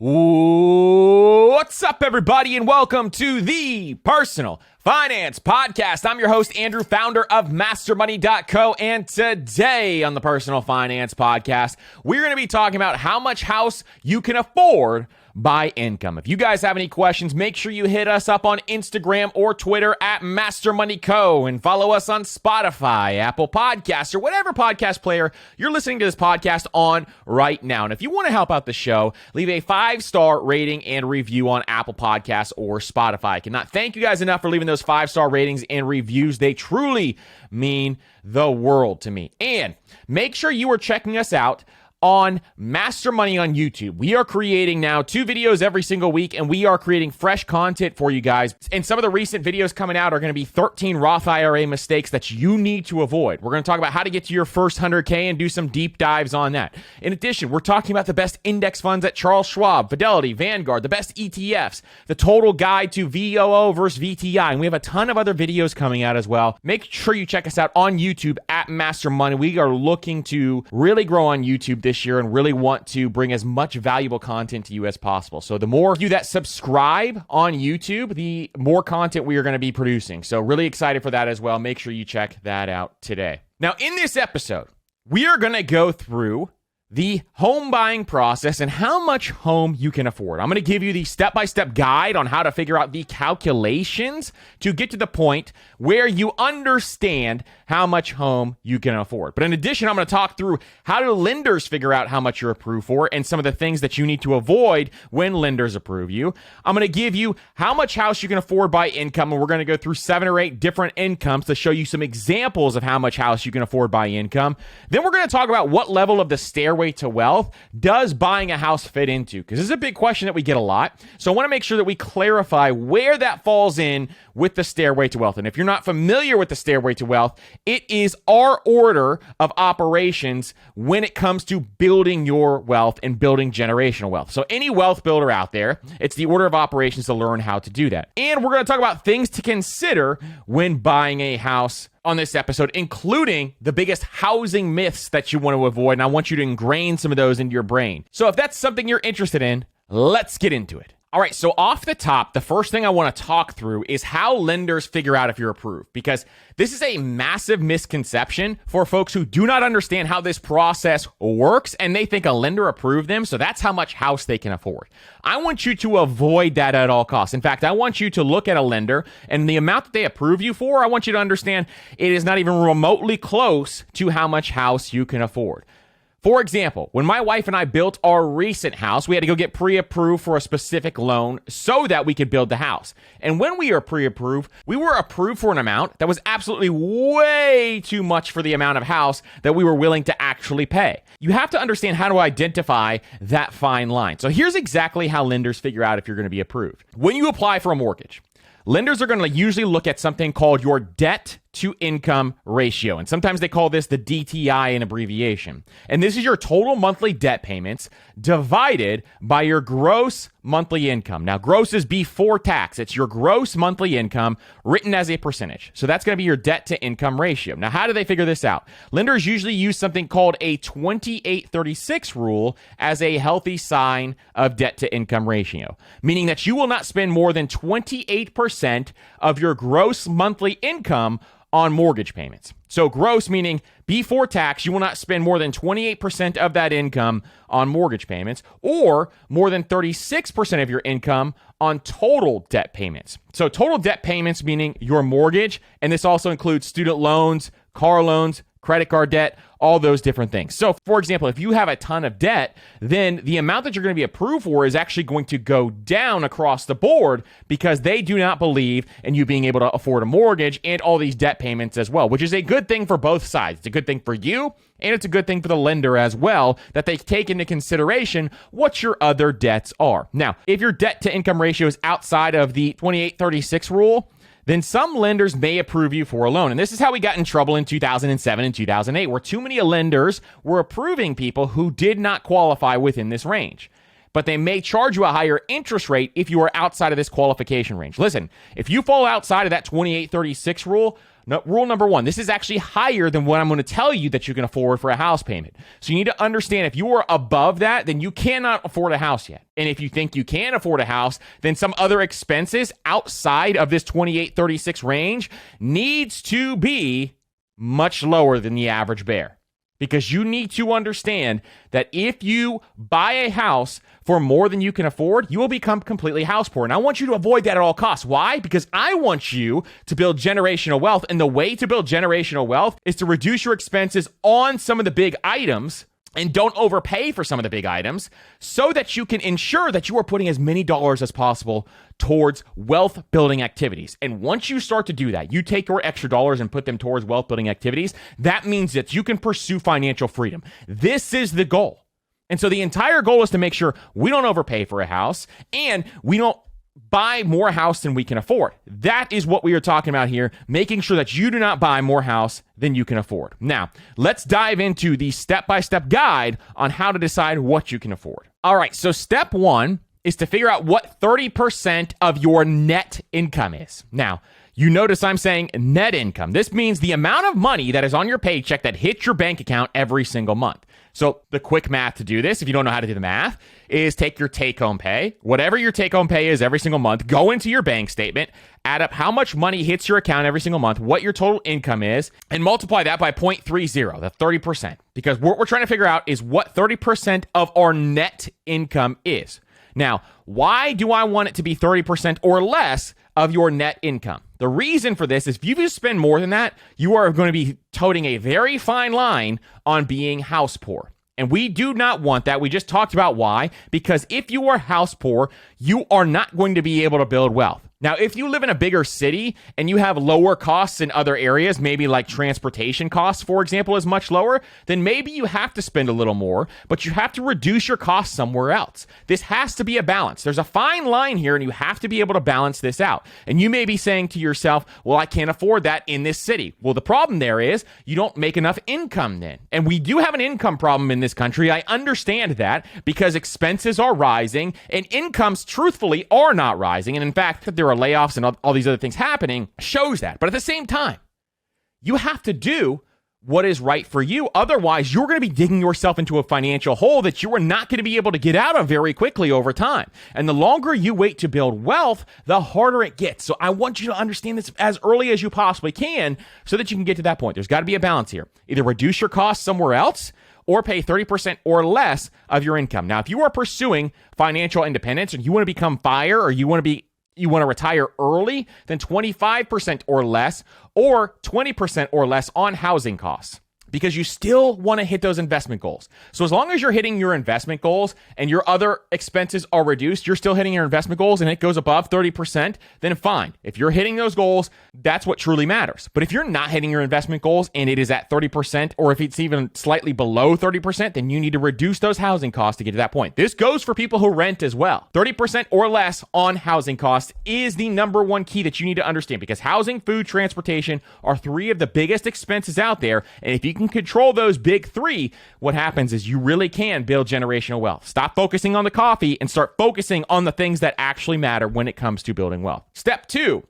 What's up, everybody, and welcome to the Personal Finance Podcast. I'm your host, Andrew, founder of MasterMoney.co, and today on the Personal Finance Podcast, we're going to be talking about how much house you can afford by income. If you guys have any questions, make sure you hit us up on Instagram or Twitter at MasterMoneyCo and follow us on Spotify, Apple Podcasts, or whatever podcast player you're listening to this podcast on right now. And if you want to help out the show, leave a 5-star rating and review on Apple Podcasts or Spotify. I cannot thank you guys enough for leaving those 5-star ratings and reviews. They truly mean the world to me. And make sure you are checking us out on Master Money on YouTube. We are creating now 2 videos every single week, and we are creating fresh content for you guys. And some of the recent videos coming out are going to be 13 Roth IRA mistakes that you need to avoid. We're going to talk about how to get to your first 100K and do some deep dives on that. In addition, we're talking about the best index funds at Charles Schwab, Fidelity, Vanguard, the best ETFs, the total guide to VOO versus VTI. And we have a ton of other videos coming out as well. Make sure you check us out on YouTube at Master Money. We are looking to really grow on YouTube this year and really want to bring as much valuable content to you as possible. So the more you that subscribe on YouTube, the more content we are going to be producing. So really excited for that as well. Make sure you check that out today. Now, in this episode, we are going to go through the home buying process and how much home you can afford. I'm going to give you the step-by-step guide on how to figure out the calculations to get to the point where you understand how much home you can afford. But in addition, I'm going to talk through how do lenders figure out how much you're approved for and some of the things that you need to avoid when lenders approve you. I'm going to give you how much house you can afford by income, and we're going to go through 7 or 8 different incomes to show you some examples of how much house you can afford by income. Then we're going to talk about what level of the stairway to wealth does buying a house fit into, because this is a big question that we get a lot. So I want to make sure that we clarify where that falls in with the stairway to wealth. And if you're not familiar with the stairway to wealth, it is our order of operations when it comes to building your wealth and building generational wealth. So any wealth builder out there, it's the order of operations to learn how to do that. And we're going to talk about things to consider when buying a house on this episode, including the biggest housing myths that you want to avoid. And I want you to ingrain some of those into your brain. So if that's something you're interested in, let's get into it. All right, so off the top, the first thing I want to talk through is how lenders figure out if you're approved, because this is a massive misconception for folks who do not understand how this process works, and they think a lender approved them, so that's how much house they can afford. I want you to avoid that at all costs. In fact, I want you to look at a lender, and the amount that they approve you for, I want you to understand it is not even remotely close to how much house you can afford. For example, when my wife and I built our recent house, we had to go get pre-approved for a specific loan so that we could build the house. And when we were pre-approved, we were approved for an amount that was absolutely way too much for the amount of house that we were willing to actually pay. You have to understand how to identify that fine line. So here's exactly how lenders figure out if you're going to be approved. When you apply for a mortgage, lenders are going to usually look at something called your debt to income ratio. And sometimes they call this the DTI in abbreviation. And this is your total monthly debt payments divided by your gross monthly income. Now, gross is before tax. It's your gross monthly income written as a percentage. So that's going to be your debt to income ratio. Now, how do they figure this out? Lenders usually use something called a 28-36 rule as a healthy sign of debt to income ratio, meaning that you will not spend more than 28% of your gross monthly income on mortgage payments. So gross meaning before tax, you will not spend more than 28% of that income on mortgage payments, or more than 36% of your income on total debt payments. So total debt payments meaning your mortgage, and this also includes student loans, car loans, credit card debt, all those different things. So, for example, if you have a ton of debt, then the amount that you're going to be approved for is actually going to go down across the board because they do not believe in you being able to afford a mortgage and all these debt payments as well, which is a good thing for both sides. It's a good thing for you, and it's a good thing for the lender as well, that they take into consideration what your other debts are. Now, if your debt to income ratio is outside of the 28-36 rule, then some lenders may approve you for a loan. And this is how we got in trouble in 2007 and 2008, where too many lenders were approving people who did not qualify within this range. But they may charge you a higher interest rate if you are outside of this qualification range. Listen, if you fall outside of that 28-36 rule, No, rule number one, this is actually higher than what I'm going to tell you that you can afford for a house payment. So you need to understand if you are above that, then you cannot afford a house yet. And if you think you can afford a house, then some other expenses outside of this 28-36 range needs to be much lower than the average bear. Because you need to understand that if you buy a house for more than you can afford, you will become completely house poor. And I want you to avoid that at all costs. Why? Because I want you to build generational wealth. And the way to build generational wealth is to reduce your expenses on some of the big items and don't overpay for some of the big items so that you can ensure that you are putting as many dollars as possible towards wealth building activities. And once you start to do that, you take your extra dollars and put them towards wealth building activities. That means that you can pursue financial freedom. This is the goal. And so the entire goal is to make sure we don't overpay for a house and we don't buy more house than we can afford. That is what we are talking about here, making sure that you do not buy more house than you can afford. Now, let's dive into the step-by-step guide on how to decide what you can afford. All right, so step one is to figure out what 30% of your net income is. Now, you notice I'm saying net income. This means the amount of money that is on your paycheck that hits your bank account every single month. So the quick math to do this, if you don't know how to do the math, is take your take-home pay, whatever your take-home pay is every single month, go into your bank statement, add up how much money hits your account every single month, what your total income is, and multiply that by 0.30, the 30%. Because what we're trying to figure out is what 30% of our net income is. Now, why do I want it to be 30% or less of your net income? The reason for this is if you spend more than that, you are going to be toting a very fine line on being house poor. And we do not want that. We just talked about why. Because if you are house poor, you are not going to be able to build wealth. Now, if you live in a bigger city and you have lower costs in other areas, maybe like transportation costs, for example, is much lower, then maybe you have to spend a little more, but you have to reduce your costs somewhere else. This has to be a balance. There's a fine line here, and you have to be able to balance this out. And you may be saying to yourself, well, I can't afford that in this city. Well, the problem there is you don't make enough income then. And we do have an income problem in this country. I understand that because expenses are rising and incomes, truthfully, are not rising. And in fact, that there are layoffs and all these other things happening shows that. But at the same time, you have to do what is right for you. Otherwise, you're going to be digging yourself into a financial hole that you are not going to be able to get out of very quickly over time. And the longer you wait to build wealth, the harder it gets. So I want you to understand this as early as you possibly can so that you can get to that point. There's got to be a balance here. Either reduce your costs somewhere else or pay 30% or less of your income. Now, if you are pursuing financial independence and you want to become FIRE or you want to retire early, then 25% or less or 20% or less on housing costs. because you still want to hit those investment goals. So as long as you're hitting your investment goals and your other expenses are reduced, you're still hitting your investment goals and it goes above 30%, then fine. If you're hitting those goals, that's what truly matters. But if you're not hitting your investment goals and it is at 30%, or if it's even slightly below 30%, then you need to reduce those housing costs to get to that point. This goes for people who rent as well. 30% or less on housing costs is the number one key that you need to understand, because housing, food, transportation are three of the biggest expenses out there. And if you can control those big three, what happens is you really can build generational wealth. Stop focusing on the coffee and start focusing on the things that actually matter when it comes to building wealth. Step 2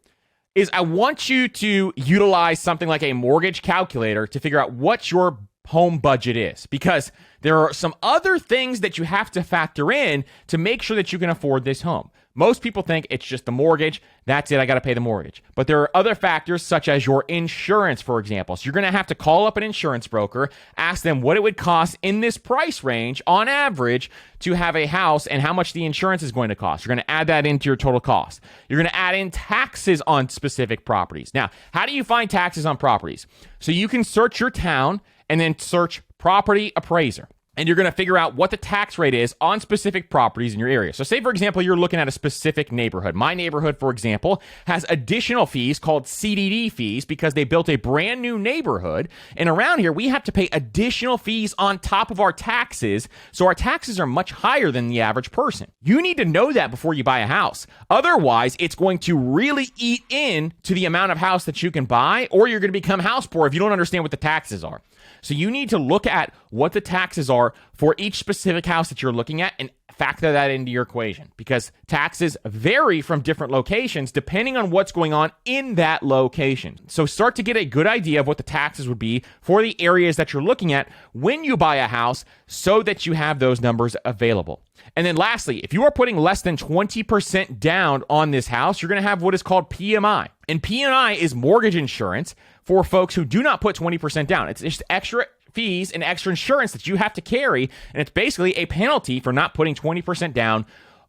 is I want you to utilize something like a mortgage calculator to figure out what your home budget is, because there are some other things that you have to factor in to make sure that you can afford this home. Most people think it's just the mortgage. That's it. I got to pay the mortgage. But there are other factors such as your insurance, for example. So you're going to have to call up an insurance broker, ask them what it would cost in this price range on average to have a house and how much the insurance is going to cost. You're going to add that into your total cost. You're going to add in taxes on specific properties. Now, how do you find taxes on properties? So you can search your town and then search property appraiser. And you're going to figure out what the tax rate is on specific properties in your area. So say, for example, you're looking at a specific neighborhood. My neighborhood, for example, has additional fees called CDD fees because they built a brand new neighborhood. And around here, we have to pay additional fees on top of our taxes. So our taxes are much higher than the average person. You need to know that before you buy a house. Otherwise, it's going to really eat in to the amount of house that you can buy, or you're going to become house poor if you don't understand what the taxes are. So you need to look at what the taxes are for each specific house that you're looking at and factor that into your equation, because taxes vary from different locations depending on what's going on in that location. So start to get a good idea of what the taxes would be for the areas that you're looking at when you buy a house so that you have those numbers available. And then lastly, if you are putting less than 20% down on this house, you're going to have what is called PMI. And PMI is mortgage insurance for folks who do not put 20% down. It's just extra fees and extra insurance that you have to carry, and it's basically a penalty for not putting 20% down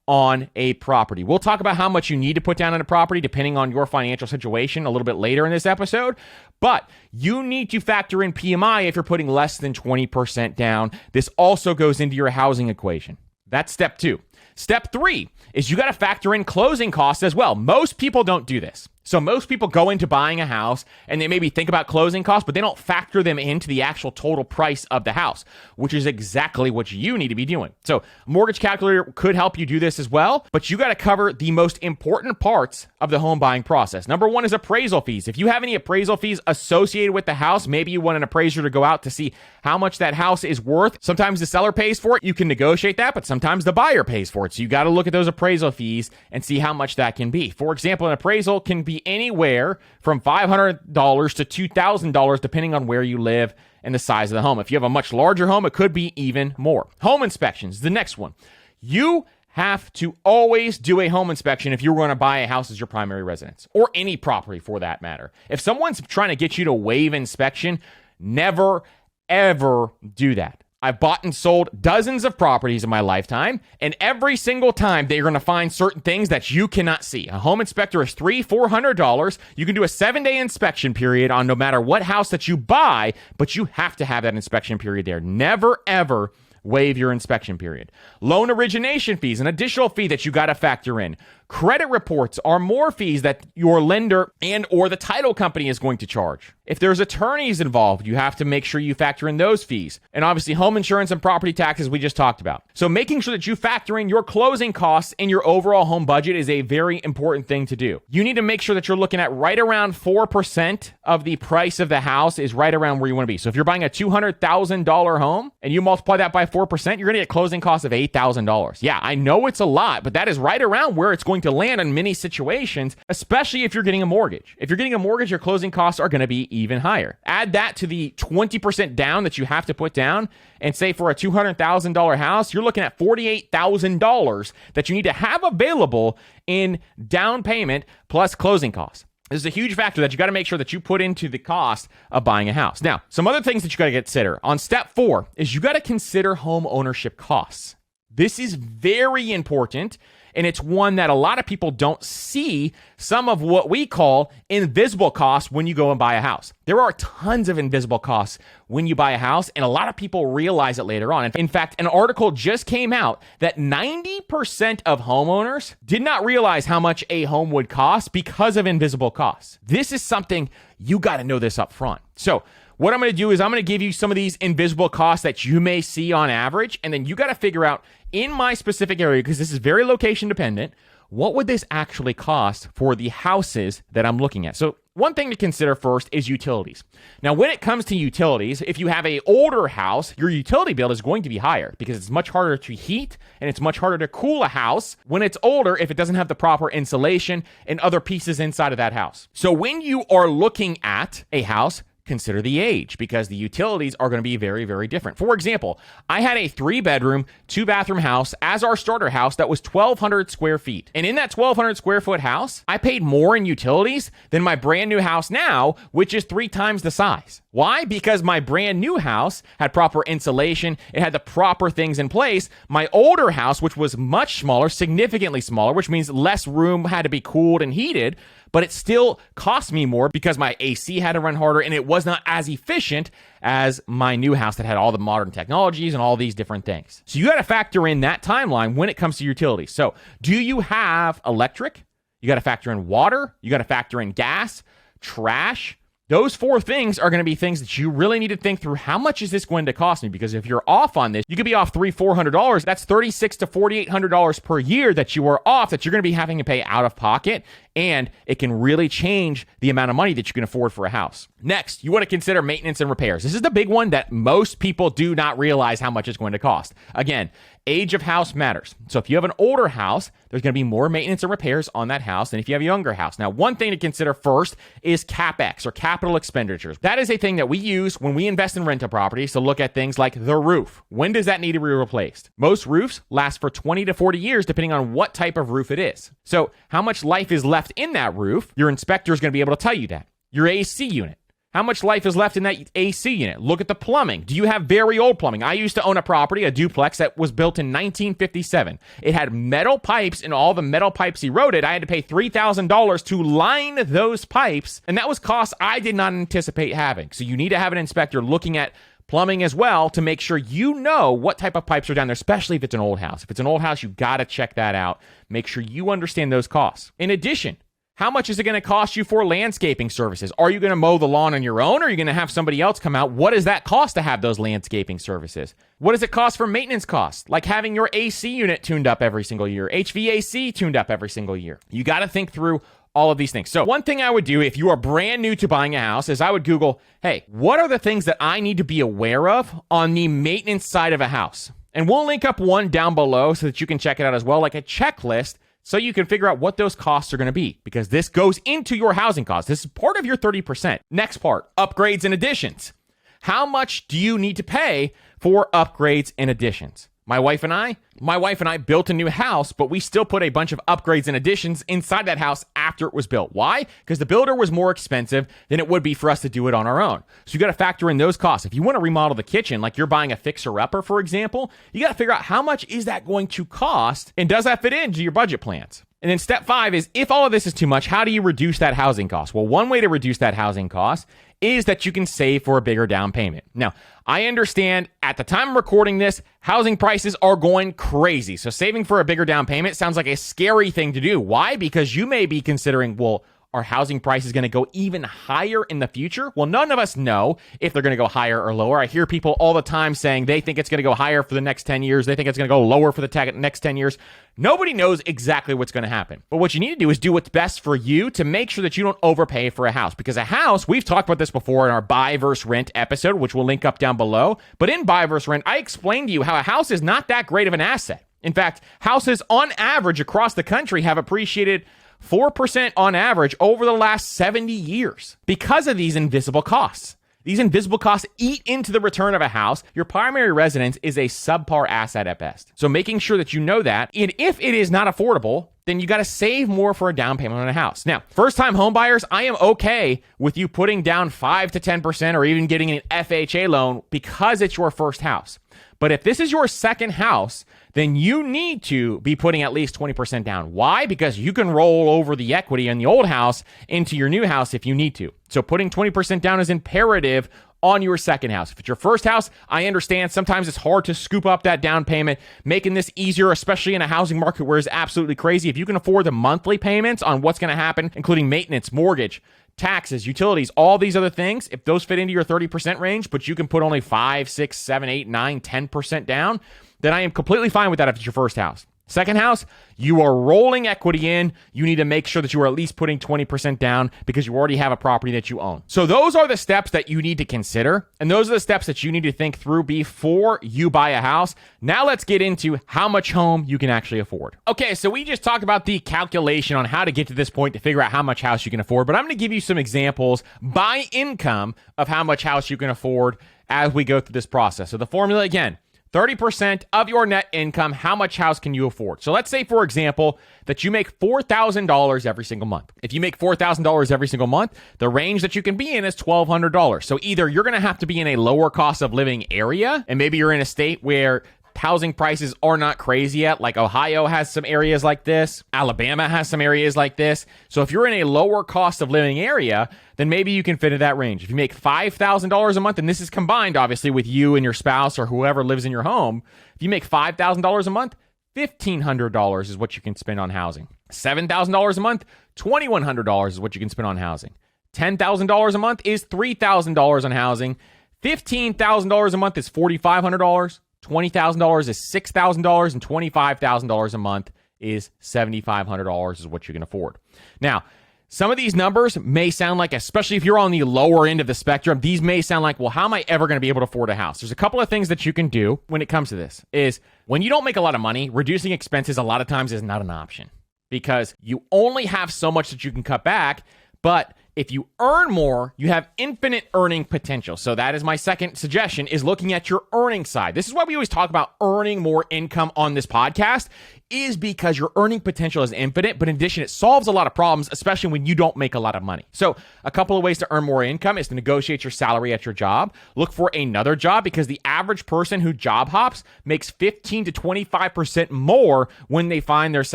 on a property. We'll talk about how much you need to put down on a property depending on your financial situation a little bit later in this episode, but you need to factor in PMI if you're putting less than 20% down. This also goes into your housing equation. That's step 2. Step 3 is you got to factor in closing costs as well. Most people don't do this. So most people go into buying a house and they maybe think about closing costs, but they don't factor them into the actual total price of the house, which is exactly what you need to be doing. So a mortgage calculator could help you do this as well, but you got to cover the most important parts of the home buying process. Number 1 is appraisal fees. If you have any appraisal fees associated with the house, maybe you want an appraiser to go out to see how much that house is worth. Sometimes the seller pays for it. You can negotiate that, but sometimes the buyer pays for it. So you got to look at those appraisal fees and see how much that can be. For example, an appraisal can be anywhere from $500 to $2,000 depending on where you live and the size of the home. If you have a much larger home, it could be even more. Home inspections, the next one. You have to always do a home inspection if you're going to buy a house as your primary residence, or any property for that matter. If someone's trying to get you to waive inspection, never, ever do that. I've bought and sold dozens of properties in my lifetime, and every single time they're going to find certain things that you cannot see. A home inspector is $300-$400. You can do a 7-day inspection period on no matter what house that you buy, but you have to have that inspection period there. Never, ever waive your inspection period. Loan origination fees, an additional fee that you got to factor in. Credit reports are more fees that your lender and or the title company is going to charge. If there's attorneys involved, you have to make sure you factor in those fees. And obviously home insurance and property taxes we just talked about. So making sure that you factor in your closing costs in your overall home budget is a very important thing to do. You need to make sure that you're looking at right around 4% of the price of the house is right around where you want to be. So if you're buying a $200,000 home and you multiply that by 4%, you're going to get closing costs of $8,000. Yeah, I know it's a lot, but that is right around where it's going to land in many situations, especially if you're getting a mortgage. If you're getting a mortgage, your closing costs are going to be even higher. Add that to the 20% down that you have to put down, and say for a $200,000 house, you're looking at $48,000 that you need to have available in down payment plus closing costs. This is a huge factor that you got to make sure that you put into the cost of buying a house. Now, some other things that you got to consider. On step 4 is you got to consider home ownership costs. This is very important, and it's one that a lot of people don't see some of what we call invisible costs when you go and buy a house. There are tons of invisible costs when you buy a house, and a lot of people realize it later on. In fact, an article just came out that 90% of homeowners did not realize how much a home would cost because of invisible costs. This is something you got to know this up front. So what I'm going to do is I'm going to give you some of these invisible costs that you may see on average, and then you got to figure out in my specific area, because this is very location dependent, what would this actually cost for the houses that I'm looking at? So one thing to consider first is utilities. Now, when it comes to utilities, if you have an older house, your utility bill is going to be higher because it's much harder to heat and it's much harder to cool a house when it's older if it doesn't have the proper insulation and other pieces inside of that house. So when you are looking at a house, consider the age, because the utilities are going to be very, very different. For example, I had a 3-bedroom, 2-bathroom house as our starter house that was 1,200 square feet. And in that 1,200 square foot house, I paid more in utilities than my brand new house now, which is 3 times the size. Why? Because my brand new house had proper insulation. It had the proper things in place. My older house, which was much smaller, significantly smaller, which means less room had to be cooled and heated, but it still cost me more because my AC had to run harder and it was not as efficient as my new house that had all the modern technologies and all these different things. So you got to factor in that timeline when it comes to utilities. So do you have electric? You got to factor in water. You got to factor in gas, trash. Those 4 things are going to be things that you really need to think through. How much is this going to cost me? Because if you're off on this, you could be off $300-$400. That's $3,600 to $4,800 per year that you are off, that you're going to be having to pay out of pocket and it can really change the amount of money that you can afford for a house. Next, you want to consider maintenance and repairs. This is the big one that most people do not realize how much it's going to cost. Again, age of house matters. So if you have an older house, there's going to be more maintenance and repairs on that house than if you have a younger house. Now, one thing to consider first is CapEx, or capital expenditures. That is a thing that we use when we invest in rental properties to look at things like the roof. When does that need to be replaced? Most roofs last for 20 to 40 years, depending on what type of roof it is. So how much life is left in that roof? Your inspector is going to be able to tell you that. Your AC unit. How much life is left in that AC unit? Look at the plumbing. Do you have very old plumbing? I used to own a property, a duplex, that was built in 1957. It had metal pipes, and all the metal pipes eroded. I had to pay $3,000 to line those pipes, and that was costs I did not anticipate having. So you need to have an inspector looking at plumbing as well to make sure you know what type of pipes are down there, especially if it's an old house. If it's an old house, you got to check that out. Make sure you understand those costs. In addition, how much is it going to cost you for landscaping services? Are you going to mow the lawn on your own, or are you going to have somebody else come out? What does that cost to have those landscaping services? What does it cost for maintenance costs? Like having your AC unit tuned up every single year, HVAC tuned up every single year. You got to think through all of these things. So one thing I would do if you are brand new to buying a house is I would Google, hey, what are the things that I need to be aware of on the maintenance side of a house? And we'll link up one down below so that you can check it out as well, like a checklist, so you can figure out what those costs are going to be, because this goes into your housing costs. This is part of your 30%. Next part, upgrades and additions. How much do you need to pay for upgrades and additions? My wife and I built a new house, but we still put a bunch of upgrades and additions inside that house after it was built. Why? Because the builder was more expensive than it would be for us to do it on our own. So you got to factor in those costs. If you want to remodel the kitchen, like you're buying a fixer-upper, for example, you got to figure out how much is that going to cost, and does that fit into your budget plans? And then step 5 is, if all of this is too much, how do you reduce that housing cost? Well, one way to reduce that housing cost is that you can save for a bigger down payment. Now, I understand at the time of recording this, housing prices are going crazy. So saving for a bigger down payment sounds like a scary thing to do. Why? Because you may be considering, well, are housing prices going to go even higher in the future? Well, none of us know if they're going to go higher or lower. I hear people all the time saying they think it's going to go higher for the next 10 years. They think it's going to go lower for the next 10 years. Nobody knows exactly what's going to happen. But what you need to do is do what's best for you to make sure that you don't overpay for a house. Because a house, we've talked about this before in our buy versus rent episode, which we'll link up down below. But in buy versus rent, I explained to you how a house is not that great of an asset. In fact, houses on average across the country have appreciated 4% on average over the last 70 years because of these invisible costs. These invisible costs eat into the return of a house. Your primary residence is a subpar asset at best. So making sure that you know that, and if it is not affordable, then you got to save more for a down payment on a house. Now, first-time home buyers, I am okay with you putting down 5 to 10% or even getting an FHA loan because it's your first house. But if this is your second house, then you need to be putting at least 20% down. Why? Because you can roll over the equity in the old house into your new house if you need to. So putting 20% down is imperative on your second house. If it's your first house, I understand sometimes it's hard to scoop up that down payment, making this easier, especially in a housing market where it's absolutely crazy. If you can afford the monthly payments on what's going to happen, including maintenance, mortgage, taxes, utilities, all these other things, if those fit into your 30% range, but you can put only 5, 6, 7, 8, 9, 10% down, then I am completely fine with that if it's your first house. Second house, you are rolling equity in. You need to make sure that you are at least putting 20% down because you already have a property that you own. So those are the steps that you need to consider. And those are the steps that you need to think through before you buy a house. Now let's get into how much home you can actually afford. Okay, so we just talked about the calculation on how to get to this point to figure out how much house you can afford. But I'm going to give you some examples by income of how much house you can afford as we go through this process. So the formula again, 30% of your net income, how much house can you afford? So let's say, for example, that you make $4,000 every single month. If you make $4,000 every single month, the range that you can be in is $1,200. So either you're going to have to be in a lower cost of living area, and maybe you're in a state where housing prices are not crazy yet, like Ohio has some areas like this. Alabama has some areas like this. So if you're in a lower cost of living area, then maybe you can fit in that range. If you make $5,000 a month, and this is combined obviously with you and your spouse or whoever lives in your home, if you make $5,000 a month, $1,500 is what you can spend on housing. $7,000 a month, $2,100 is what you can spend on housing. $10,000 a month is $3,000 on housing. $15,000 a month is $4,500. $20,000 is $6,000, and $25,000 a month is $7,500 is what you can afford. Now, some of these numbers may sound like, especially if you're on the lower end of the spectrum, these may sound like, well, how am I ever going to be able to afford a house? There's a couple of things that you can do when it comes to this is when you don't make a lot of money, reducing expenses a lot of times is not an option because you only have so much that you can cut back. But if you earn more, you have infinite earning potential. So that is my second suggestion, is looking at your earning side. This is why we always talk about earning more income on this podcast, is because your earning potential is infinite. But in addition, it solves a lot of problems, especially when you don't make a lot of money. So a couple of ways to earn more income is to negotiate your salary at your job. Look for another job because the average person who job hops makes 15 to 25% more when they find their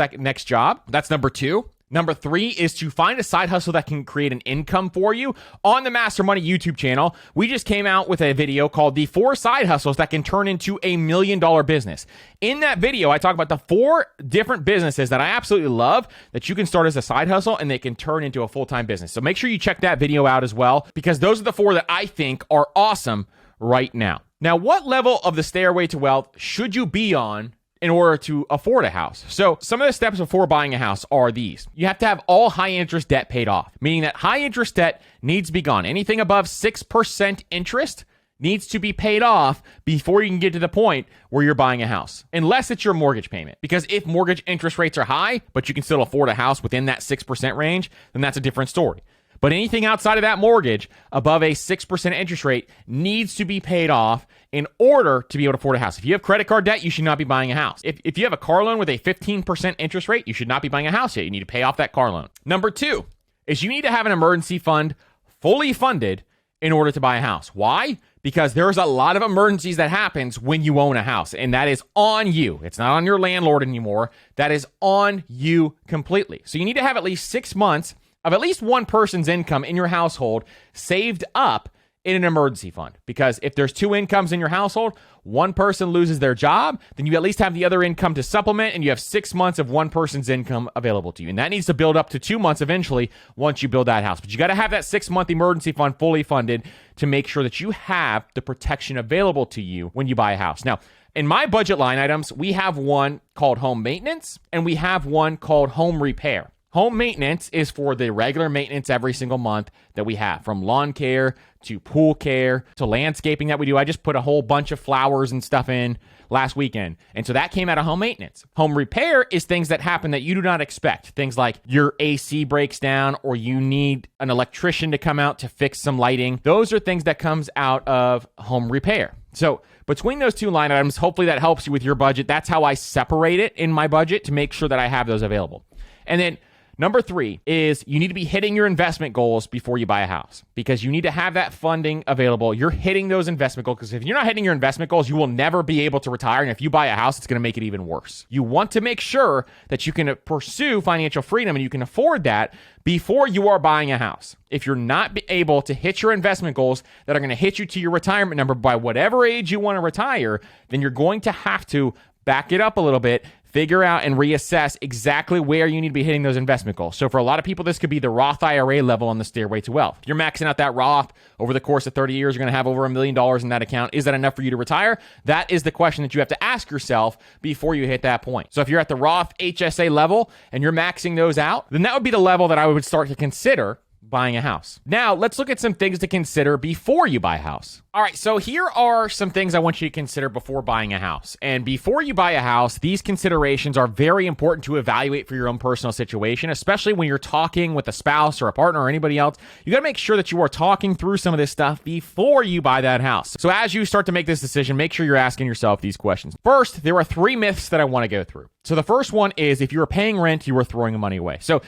next job. That's number two. Number three is to find a side hustle that can create an income for you. On the Master Money YouTube channel, we just came out with a video called the 4 side hustles that can turn into $1 million business. In that video, I talk about the 4 different businesses that I absolutely love that you can start as a side hustle and they can turn into a full-time business. So make sure you check that video out as well, because those are the 4 that I think are awesome right now. Now, what level of the stairway to wealth should you be on in order to afford a house? So some of the steps before buying a house are these. You have to have all high interest debt paid off, meaning that high interest debt needs to be gone. Anything above 6% interest needs to be paid off before you can get to the point where you're buying a house, unless it's your mortgage payment. Because if mortgage interest rates are high, but you can still afford a house within that 6% range, then that's a different story. But anything outside of that mortgage above a 6% interest rate needs to be paid off in order to be able to afford a house. If you have credit card debt, you should not be buying a house. If you have a car loan with a 15% interest rate, you should not be buying a house yet. You need to pay off that car loan. Number 2 is you need to have an emergency fund fully funded in order to buy a house. Why? Because there's a lot of emergencies that happens when you own a house, and that is on you. It's not on your landlord anymore. That is on you completely. So you need to have at least 6 months of at least one person's income in your household saved up in an emergency fund. Because if there's 2 incomes in your household, one person loses their job, then you at least have the other income to supplement, and you have 6 months of one person's income available to you. And that needs to build up to 2 months eventually once you build that house. But you got to have that 6-month emergency fund fully funded to make sure that you have the protection available to you when you buy a house. Now, in my budget line items, we have one called home maintenance, and we have one called home repair. Home maintenance is for the regular maintenance every single month that we have, from lawn care to pool care to landscaping that we do. I just put a whole bunch of flowers and stuff in last weekend. And so that came out of home maintenance. Home repair is things that happen that you do not expect. Things like your AC breaks down or you need an electrician to come out to fix some lighting. Those are things that comes out of home repair. So between those 2 line items, hopefully that helps you with your budget. That's how I separate it in my budget to make sure that I have those available. And then number 3 is you need to be hitting your investment goals before you buy a house, because you need to have that funding available. You're hitting those investment goals, because if you're not hitting your investment goals, you will never be able to retire. And if you buy a house, it's going to make it even worse. You want to make sure that you can pursue financial freedom and you can afford that before you are buying a house. If you're not able to hit your investment goals that are going to hit you to your retirement number by whatever age you want to retire, then you're going to have to back it up a little bit, figure out and reassess exactly where you need to be hitting those investment goals. So for a lot of people, this could be the Roth IRA level on the stairway to wealth. If you're maxing out that Roth over the course of 30 years, you're going to have over $1 million in that account. Is that enough for you to retire? That is the question that you have to ask yourself before you hit that point. So if you're at the Roth HSA level and you're maxing those out, then that would be the level that I would start to consider buying a house. Now, let's look at some things to consider before you buy a house. All right, so here are some things I want you to consider before buying a house. And before you buy a house, these considerations are very important to evaluate for your own personal situation, especially when you're talking with a spouse or a partner or anybody else. You got to make sure that you are talking through some of this stuff before you buy that house. So as you start to make this decision, make sure you're asking yourself these questions. First, there are 3 myths that I want to go through. So the first one is, if you are paying rent, you are throwing money away. So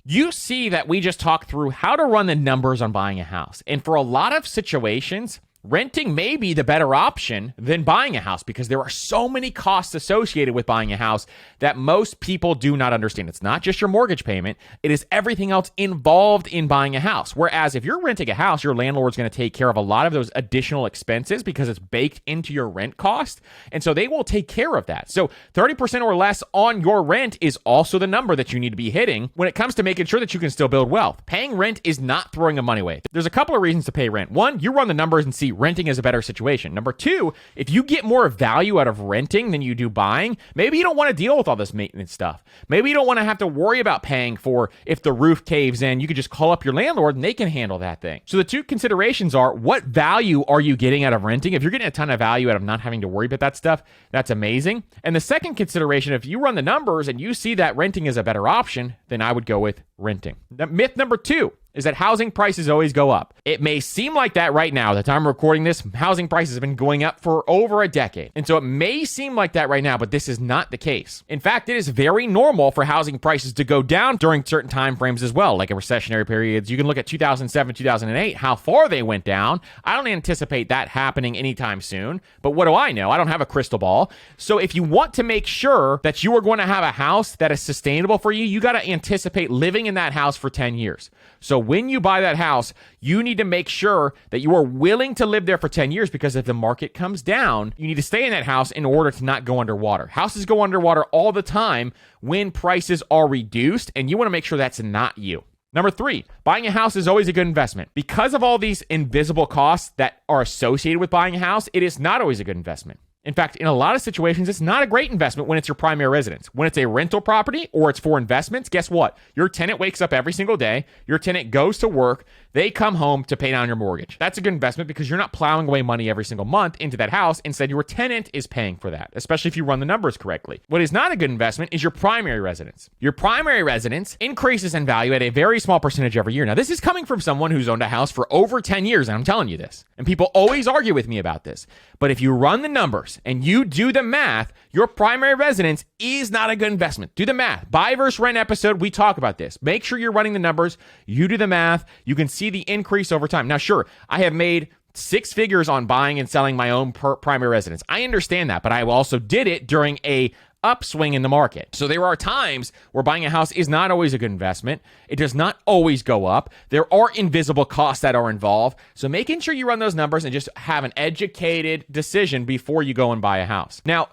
you see that we just talked through how to run the numbers on buying a house. And for a lot of situations, renting may be the better option than buying a house, because there are so many costs associated with buying a house that most people do not understand. It's not just your mortgage payment. It is everything else involved in buying a house. Whereas if you're renting a house, your landlord's going to take care of a lot of those additional expenses because it's baked into your rent cost. And so they will take care of that. So 30% or less on your rent is also the number that you need to be hitting when it comes to making sure that you can still build wealth. Paying rent is not throwing the money away. There's a couple of reasons to pay rent. One, you run the numbers and see renting is a better situation. Number two, if you get more value out of renting than you do buying, maybe you don't want to deal with all this maintenance stuff. Maybe you don't want to have to worry about paying for if the roof caves in. You could just call up your landlord and they can handle that thing. So the two considerations are, what value are you getting out of renting? If you're getting a ton of value out of not having to worry about that stuff, that's amazing. And the second consideration, if you run the numbers and you see that renting is a better option, then I would go with renting. Myth number two is that housing prices always go up. It may seem like that right now. At the time I'm recording this, housing prices have been going up for over a decade. And so it may seem like that right now, but this is not the case. In fact, it is very normal for housing prices to go down during certain time frames as well, like in recessionary periods. You can look at 2007, 2008, how far they went down. I don't anticipate that happening anytime soon, but what do I know? I don't have a crystal ball. So if you want to make sure that you are going to have a house that is sustainable for you, you got to anticipate living in that house for 10 years. So when you buy that house, you need to make sure that you are willing to live there for 10 years, because if the market comes down, you need to stay in that house in order to not go underwater. Houses go underwater all the time when prices are reduced, and you want to make sure that's not you. Number three, buying a house is always a good investment. Because of all these invisible costs that are associated with buying a house, it is not always a good investment. In fact, in a lot of situations, it's not a great investment when it's your primary residence. When it's a rental property or it's for investments, guess what? Your tenant wakes up every single day. Your tenant goes to work. They come home to pay down your mortgage. That's a good investment because you're not plowing away money every single month into that house. Instead, your tenant is paying for that, especially if you run the numbers correctly. What is not a good investment is your primary residence. Your primary residence increases in value at a very small percentage every year. Now, this is coming from someone who's owned a house for over 10 years, and I'm telling you this. And people always argue with me about this. But if you run the numbers and you do the math, your primary residence is not a good investment. Do the math. Buy versus rent episode, we talk about this. Make sure you're running the numbers. You do the math. You can see the increase over time. Now, sure, I have made 6 figures on buying and selling my own primary residence. I understand that, but I also did it during a upswing in the market. So there are times where buying a house is not always a good investment. It does not always go up. There are invisible costs that are involved. So making sure you run those numbers and just have an educated decision before you go and buy a house. Now,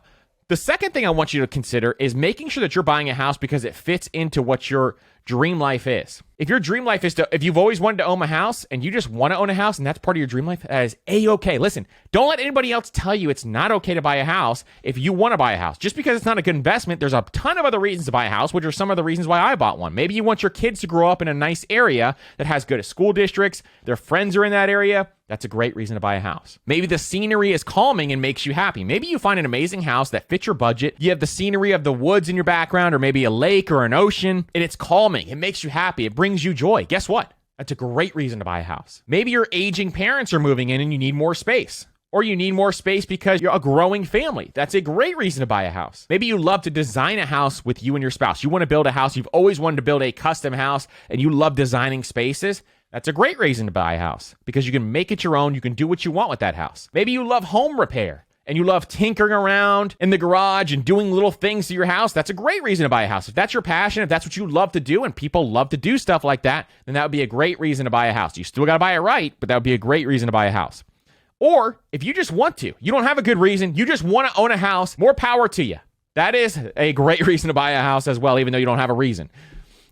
the second thing I want you to consider is making sure that you're buying a house because it fits into what your dream life is. If your dream life is if you've always wanted to own a house and you just want to own a house and that's part of your dream life, that is A-okay. Listen, don't let anybody else tell you it's not okay to buy a house if you want to buy a house. Just because it's not a good investment, there's a ton of other reasons to buy a house, which are some of the reasons why I bought one. Maybe you want your kids to grow up in a nice area that has good school districts, their friends are in that area. That's a great reason to buy a house. Maybe the scenery is calming and makes you happy. Maybe you find an amazing house that fits your budget. You have the scenery of the woods in your background or maybe a lake or an ocean, and it's calming. It makes you happy. It brings you joy. Guess what? That's a great reason to buy a house. Maybe your aging parents are moving in and you need more space. Or you need more space because you're a growing family. That's a great reason to buy a house. Maybe you love to design a house with you and your spouse. You want to build a house. You've always wanted to build a custom house and you love designing spaces. That's a great reason to buy a house because you can make it your own. You can do what you want with that house. Maybe you love home repair and you love tinkering around in the garage and doing little things to your house. That's a great reason to buy a house. If that's your passion, if that's what you love to do and people love to do stuff like that, then that would be a great reason to buy a house. You still got to buy it right, but that would be a great reason to buy a house. Or if you just want to, you don't have a good reason, you just want to own a house, more power to you. That is a great reason to buy a house as well, even though you don't have a reason.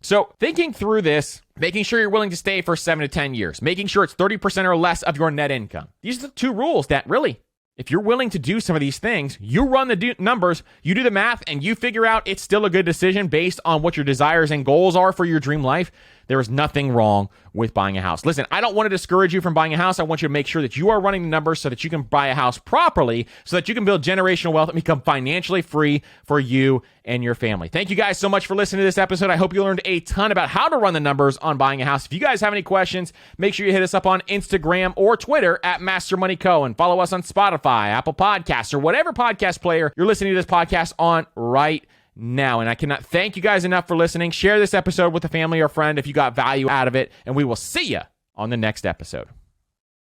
So thinking through this, making sure you're willing to stay for 7 to 10 years, making sure it's 30% or less of your net income. These are the 2 rules that really, if you're willing to do some of these things, you run the numbers, you do the math, and you figure out it's still a good decision based on what your desires and goals are for your dream life. There is nothing wrong with buying a house. Listen, I don't want to discourage you from buying a house. I want you to make sure that you are running the numbers so that you can buy a house properly, so that you can build generational wealth and become financially free for you and your family. Thank you guys so much for listening to this episode. I hope you learned a ton about how to run the numbers on buying a house. If you guys have any questions, make sure you hit us up on Instagram or Twitter at Master Money Co. and follow us on Spotify, Apple Podcasts, or whatever podcast player you're listening to this podcast on right now. And I cannot thank you guys enough for listening. Share this episode with a family or friend if you got value out of it, and we will see you on the next episode.